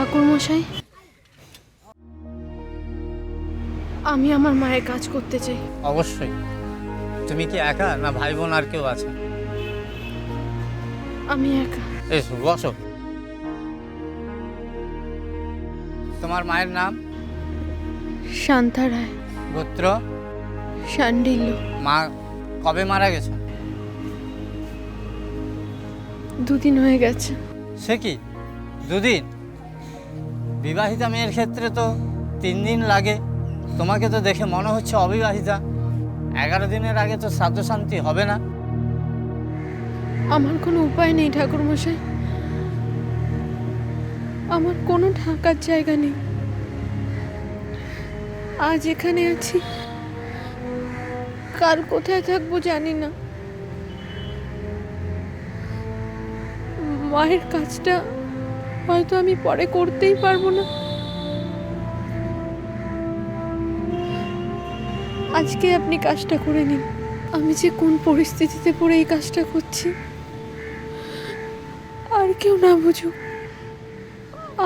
ঠাকুর মশাই, আমি আমার মায়ের কাজ করতে চাই। অবশ্যই। তুমি কি একা না ভাই বোন আর কেউ আছে? আমি একা। এসো বসো। তোমার মায়ের নাম? শান্তা রায়। গোত্র? শান্ডিল্য। মা কবে মারা গেছে? 2 দিন হয়ে গেছে। সে কি 2 দিন? বিবাহিতা মেয়ের ক্ষেত্রে তো 3 দিন লাগে। তোমাকে তো দেখে মনে হচ্ছে অবিবাহিতা। 11 দিনের আগে তো শ্রাদ্ধ শান্তি হবে না। আমার কোনো উপায় নেই ঠাকুর মশাই, আমার কোনো থাকার জায়গা নেই। আজ এখানে আছি, কাল কোথায় থাকবো জানি না। মায়ের কাজটা হয়তো আমি পরে করতেই পারবো না। আজকে আপনি কাজটা করে নিন। আমি যে কোন পরিস্থিতিতে পড়ে এই কাজটা করছি, আর কেউ না বুঝুক,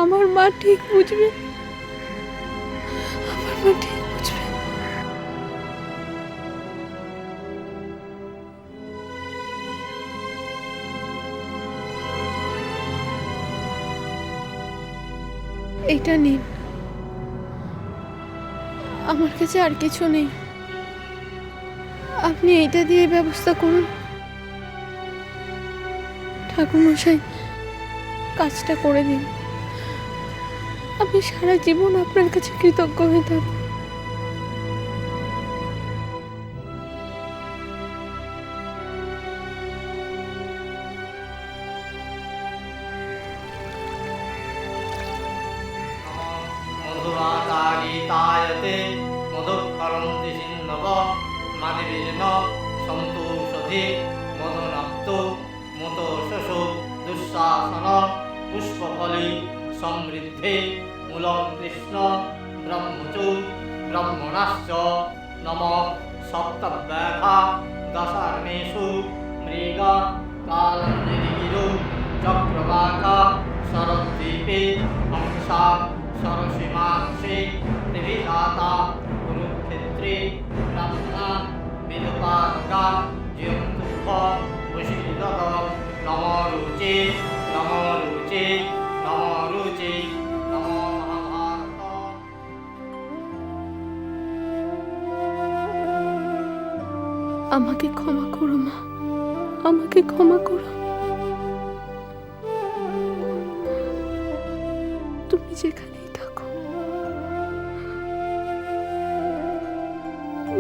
আমার মা ঠিক বুঝবে। আমার মা ঠিক বুঝবে। এইটা নিন, আমার কাছে আর কিছু নেই। আপনি এইটা দিয়ে ব্যবস্থা করুন। ঠাকুর মশাই, কাজটা করে দিন। আমি সারা জীবন আপনার কাছে কৃতজ্ঞ হয়ে থাকব। মধুরাকারিতায়তে মধুক্ষরন্তি সিন্ধব মাদিবীর্ণ সন্তোষধি মদনাপ্ত মতোষসো দুঃশাসন পুষ্পফলি সমৃদ্ধে মূলং কৃষ্ণ ব্রহ্মচু ব্রহ্মণশ্চ নম সপ্তব্যাঘা দশার্ণেষু মৃগ কালঞ্জলিগিরু চক্রবাকা শরদ্বীপে হংসা সরসীমাংসে ত্রিবিধাতা কুরুক্ষেত্রে ব্রহ্মা বিদুপাদকা জিয়ন্তুঃ বশীদত নমরুচে নমরুচে নমরুচে নমো মহাভারত। আমাকে ক্ষমা করো মা, আমাকে ক্ষমা করো। তুমি যেখানেই থাকো,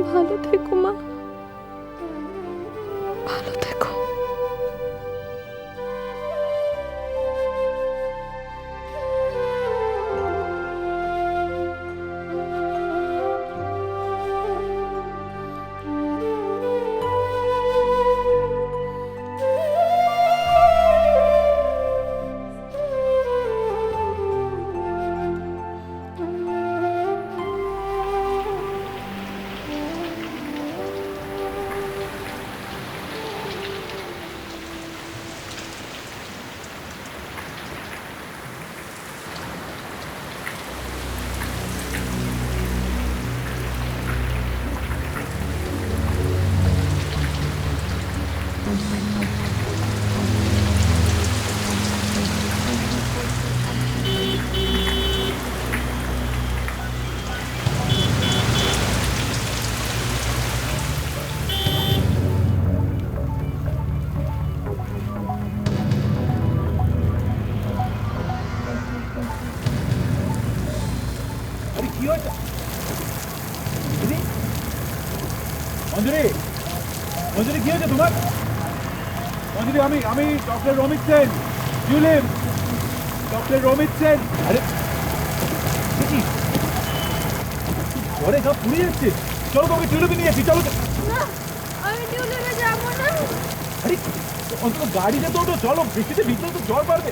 ভালো থেকো মা, ভালো থেকো। মঞ্জুরি, মঞ্জুরি কি হয়েছে তোমার? মঞ্জুরি, আমি ডক্টর রমিত সেন, জুলিম, ডক্টর রমিত সেন। আরে কি ঘরে সব পুড়ে যাচ্ছে? চলো তোকে টিউলিপে নিয়েছি, চলো। না, আমি টিউলিপে যাবো না। আরে অন্তত গাড়িতে তো ওঠো, চলো, বৃষ্টিতে ভিতরে তো জল পারবে।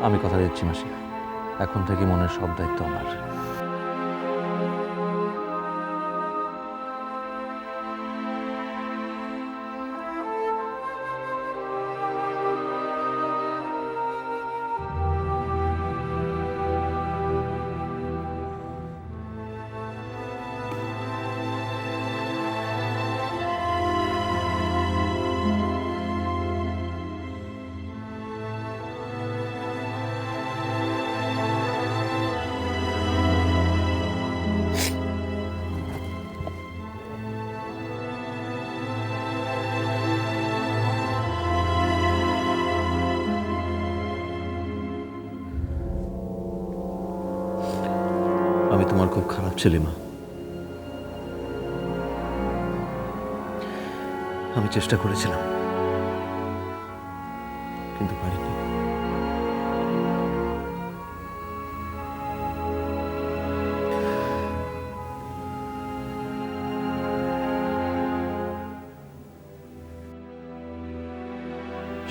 আমি কথা দিচ্ছি মাসি, এখন থেকে মনের সব দায়িত্ব আমার। আমি তোমার খুব খারাপ ছেলে মা। আমি চেষ্টা করেছিলাম, কিন্তু পারিনি।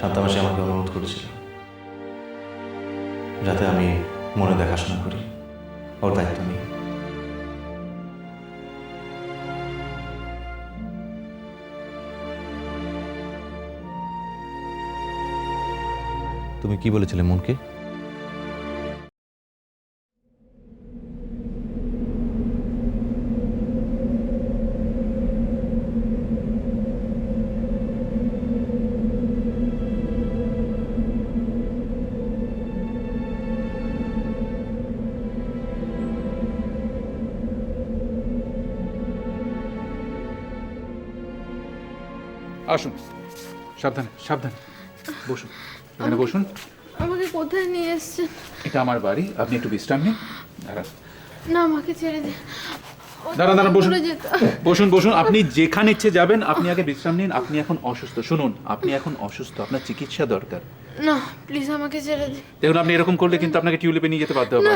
শান্তামাসি আমাকে অনুরোধ করেছিল যাতে আমি মনে দেখাশোনা করি, ওর দায়িত্ব নিই। তুমি কি বলেছিলে মনকে? আসুন, সাবধানে সাবধানে বসুন, এখানে বসুন। আমাকে কোথায় নিয়ে এসছেন? এটা আমার বাড়ি, আপনি একটু বিশ্রাম নিন। দাঁড়ান না, আমাকে ছেড়ে দিন। দাঁড়ান দাঁড়ান, বসুন দূরে যেতে- বসুন বসুন। আপনি যেখানে ইচ্ছে যাবেন, আপনি আগে বিশ্রাম নিন। আপনি এখন অসুস্থ, শুনুন, আপনি এখন অসুস্থ, আপনার চিকিৎসা দরকার। না, প্লিজ আমাকে ছেড়ে দিন। দেখুন, আপনি এরকম করলে কিন্তু আপনাকে টিউলিপে নিয়ে যেতে বাধ্য হবে।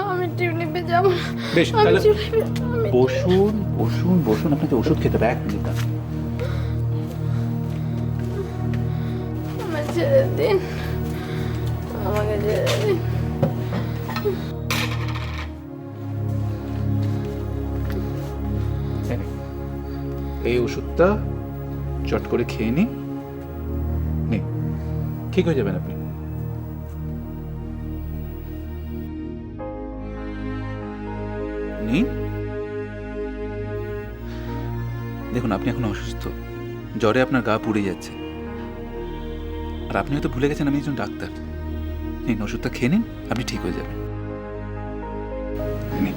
আমি টিউলিপে যাব না। বেশ, আমি তাহলে টিউলিপে- বসুন বসুন বসুন, আপনাকে ওষুধ খেতে হবে। 1 মিনিট। আমাকে ছেড়ে দিন, আমাকে ছেড়ে দিন। এই ওষুধটা চট করে খেয়ে নিন, ঠিক হয়ে যাবেন আপনি। নিন। দেখুন, আপনি এখন অসুস্থ, জ্বরে আপনার গা পুড়ে যাচ্ছে, আর আপনি হয়তো ভুলে গেছেন আমি একজন ডাক্তার। নিন, ওষুধটা খেয়ে নিন, আপনি ঠিক হয়ে যাবেন। নিন।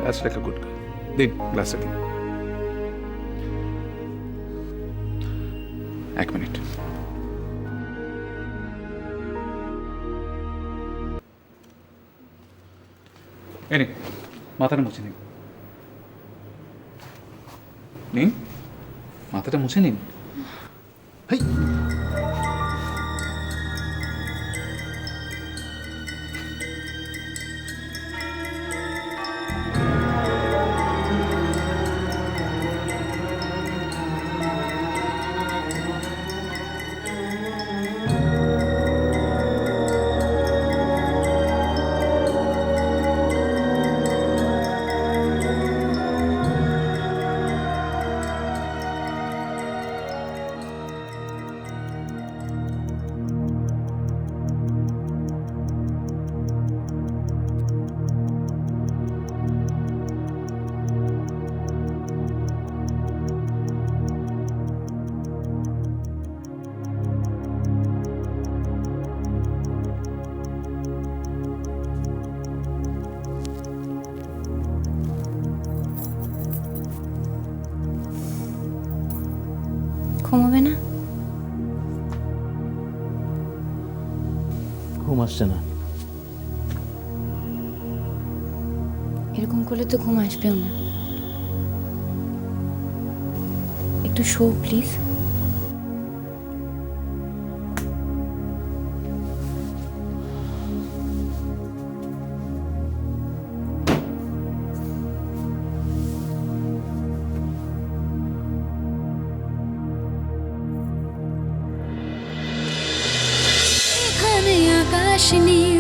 That's like a good girl. দিন, গ্লাসে দিন। 1 মিনিট। এই নিন, মাথাটা মুছে নিন। নিন, মাথাটা মুছে নিন। হেই। ঘুমাবে না? ঘুম আসছে না। এরকম করলে তো ঘুম আসবেও না। একটু শো প্লিজ। আসনি